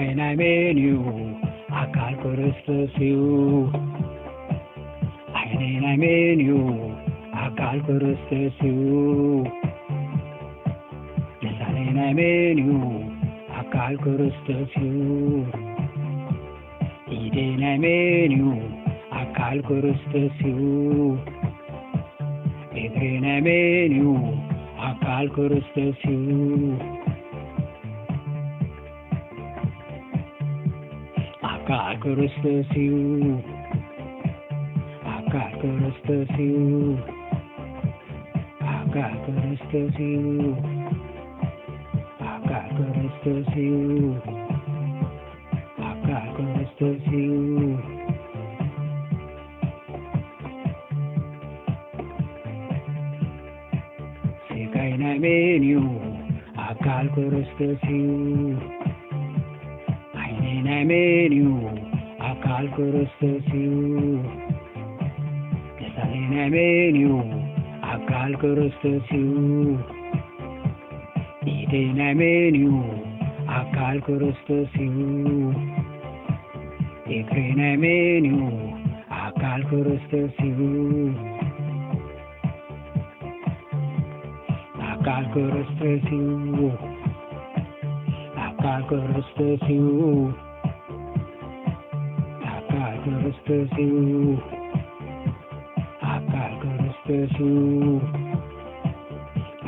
عيني منيو أكال كرستسيو عيني منيو أكال كرستسيو لساني منيو أكال كرستسيو إيدينا منيو أكال كرستسيو إبرينا منيو أكال كرستسيو أكال كرستسيو أكال كرستسيو أكال كرستسيو أكال كرستسيو أكال كرستسيو سيكاينا منيو أكال كرستسيو عينينا منيو أكال كرستسيو لسانينا منيو أكال كرستسيو إيدينا منيو أكال كرستسيو إبرينا منيو أكال كرستسيو أكال كرستسيو أكال كرستسيو أكال كرستسيو أكال كرستسيو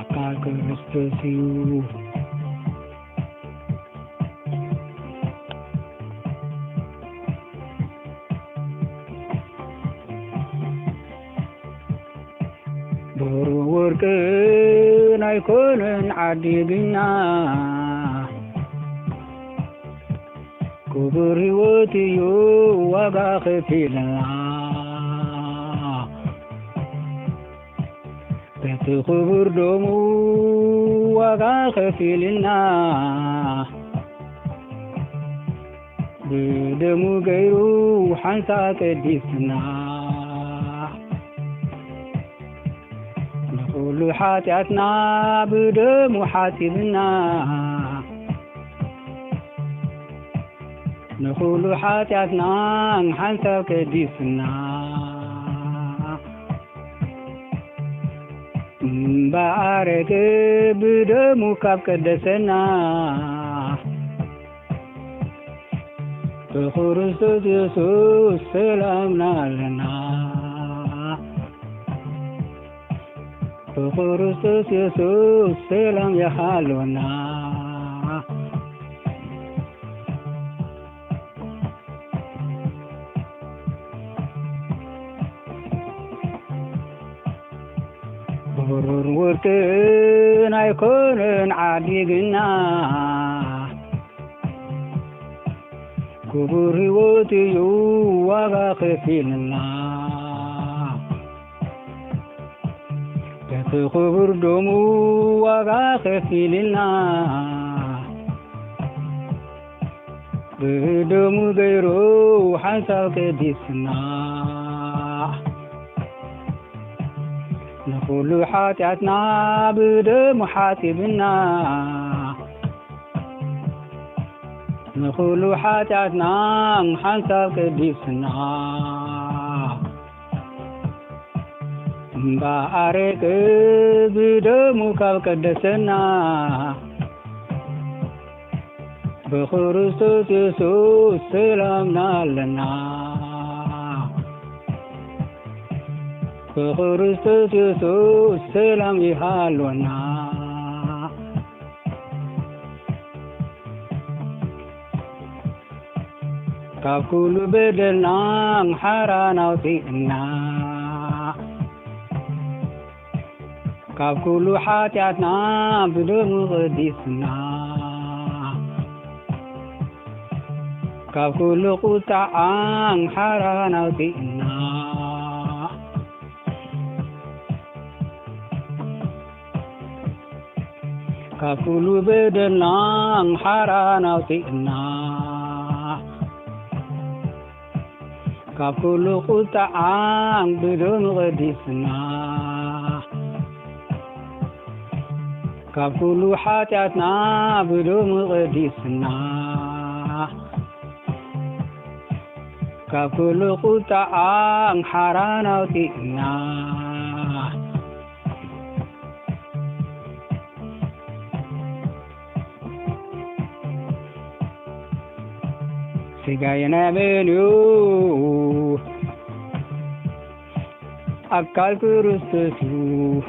أكال كرستسيو دور وركن يكون عديقنا كبر وتيو وقا خفيلنا بتخبر دمو وقا خفيلنا بدمو غيرو حنسا كديسنا نقول حاتياتنا بدمو حاتبنا نقول حاتياتنا حنسا كديسنا بارك بدمو كاب كدسنا بخرستوس يسوس سلامنا لنا بخرستوس يسوس سلام يحالنا برور وركن يكون عديقنا كبر وتيو وقا خفيلنا بتخبر دمو وقا خفيلنا بدمو غيرو حنسا كديسنا نقول حاتياتنا بدمو حاسبنا نقول حاتياتنا حنسا كديسنا بارك بدمو كدسنا بخرستوس يسوس سلامنا لنا بخرستوس يسوس سلام يحالنا كاب كل بدلنا حرانا وطيئنا كاب كل حاتياتنا بدون قديسنا كاب كل قطع حرانا وطيئنا كاب كل بدلنا حرانا وطيئنا كاب كل قطع بدون قديسنا كاب كل حاتياتنا بدون قديسنا كل قطع حرانا وتئنا سجاينا منيو أكل كرستو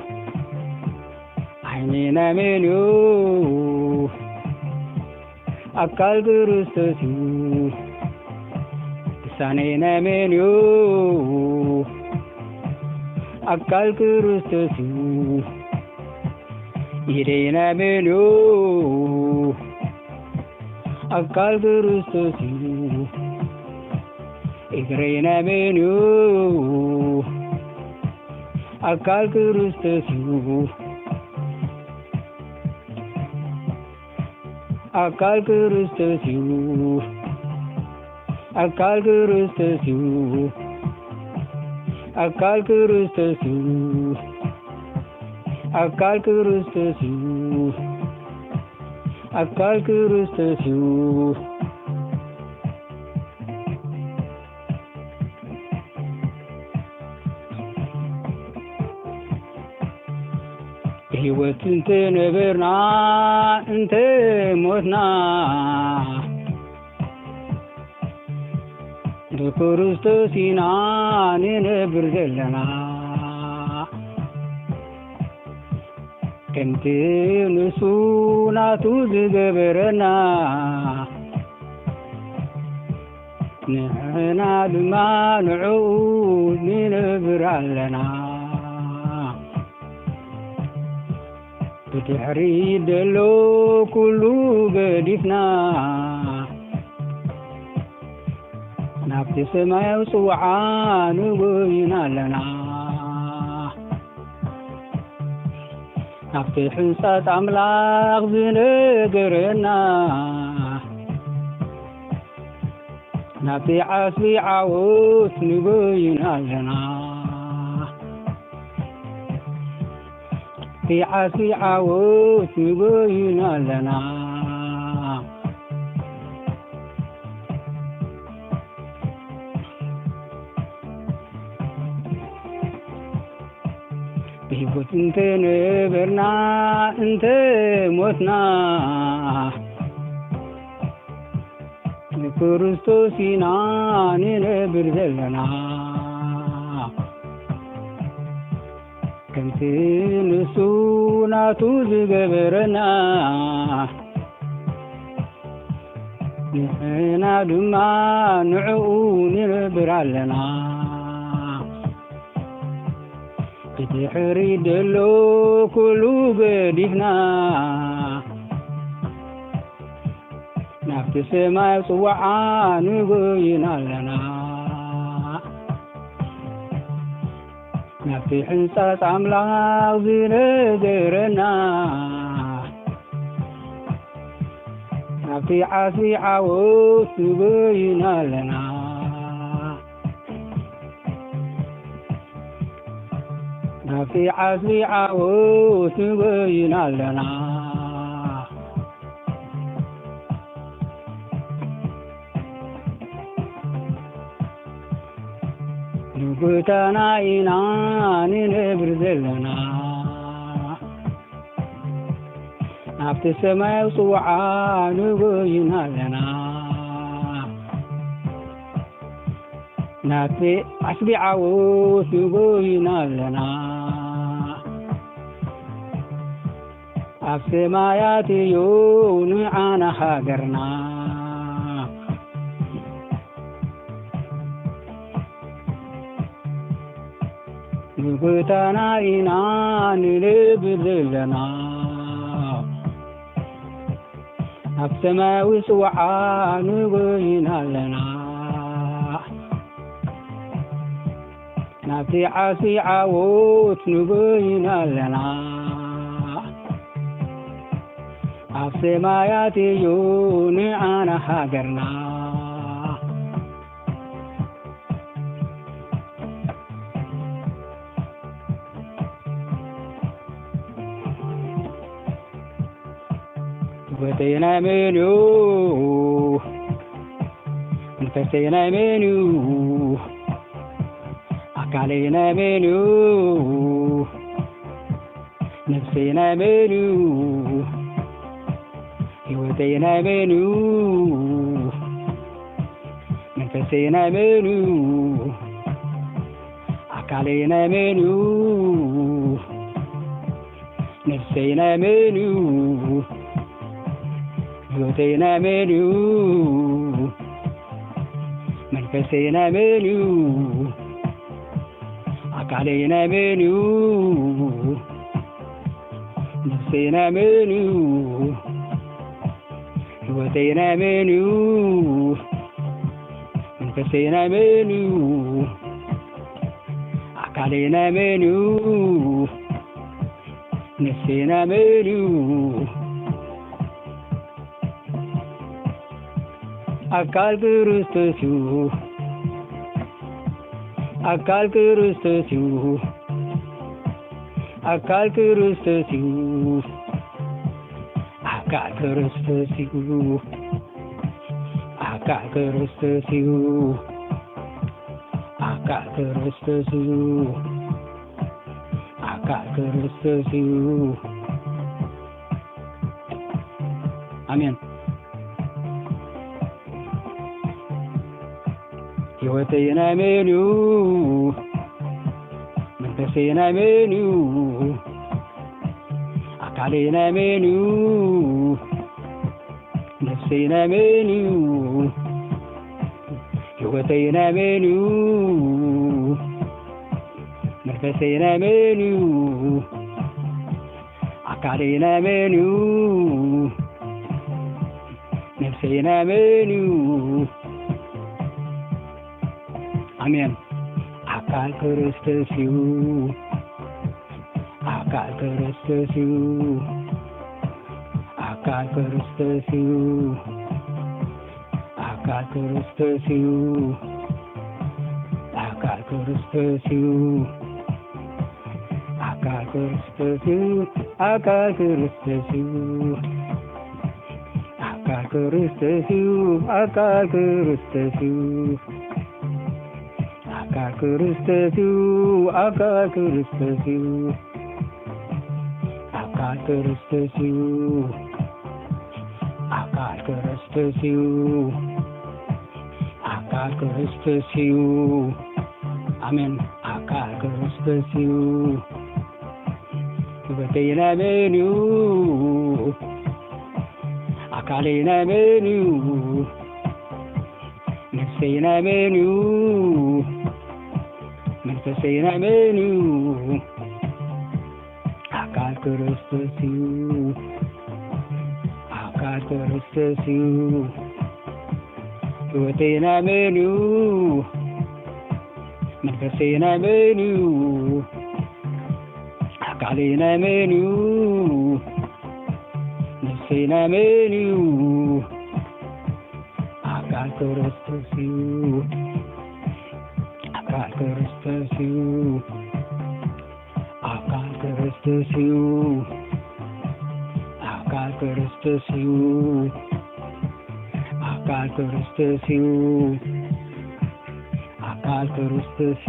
عينينا منيو أكل كرستو لسانينا منيو أكل كرستو إيدينا منيو أكل كرستو إجرينا منيو أكل كرستو أكل كرستو أكل كرستو أكل كرستو أكل كرستو أكل كرستو هيوت انت نبرنا انت موتنا بكرستوس ننبر زلنا كنت نسونا تزغبرنا نحنا لما نعود ننبر لنا بتحريد لو كله قدفنا نبت سماء وصوعان وبينا لنا نبت حنسات أملاق بنقرنا نبت عسبي عوث نبينا لنا في عسي عوث نبينا لنا بيبوت انت نبرنا انت موتنا لكرستوسنا ننبر زلنا كنت نسونا تزغبرنا نحنا دما نعود نبر لنا بتحريد لو كله قدفنا نبت سماء صوعان وبينا لنا نبت حنسات أملاق بنقرنا نبت عسي عوث بينا لنا نبت عسي عوث بينا لنا نقطنا إنان نبر زلنا نبت السماء وصوعان وبينا لنا نبت عسبي عوث وبينا لنا السمايات يون عنا هاجرنا نقطنا إنان نبر زلنا السماء وصوعان وبينا لنا نبت عسي عوث نبينا لنا السمايات يون عنا هاجرنا بدينا منيو መንፈሴ ነህ አካሌ ነህ ነፍሴ ነህ ሕይወቴ ነህ መንፈሴ ነህ አካሌ ነህ ነፍሴ ነህ ሕይወቴ ነህ መንፈሴ ነህ አካሌ ነህ ነፍሴ ነህ ሕይወቴ ነህ መንፈሴ ነህ አካሌ ነህ ነፍሴ ነህ አካል ክርስቶስ አካል ክርስቶስ አካል ክርስቶስ አካል ክርስቶስ አካል ክርስቶስ አካል ክርስቶስ አካል ክርስቶስ አሜን። ሕይወቴ ነህ መንፈሴ ነህ አካሌ ነህ ነፍሴ ነህ ሕይወቴ ነህ መንፈሴ ነህ አካሌ ነህ ነፍሴ ነህ አሜን። አካል ክርስቶስ አካል ክርስቶስ አካል ክርስቶስ አካል ክርስቶስ አካል ክርስቶስ አካል ክርስቶስ አካል ክርስቶስ አካል ክርስቶስ አካል ክርስቶስ አካል ክርስቶስ አካል ክርስቶስ አካል ክርስቶስ አካል ክርስቶስ አካል ክርስቶስ አሜን። አካል ክርስቶስ ሕይወቴ ነህ አካሌ ነህ ነፍሴ ነህ መንፈሴ ነህ አካል ክርስቶስ አካል ክርስቶስ ሕይወቴ ነህ መንፈሴ ነህ አካሌ ነህ ነፍሴ ነህ አካል ክርስቶስ አካል ክርስቶስ አካል ክርስቶስ አካል ክርስቶስ አካል ክርስቶስ አካል ክርስቶስ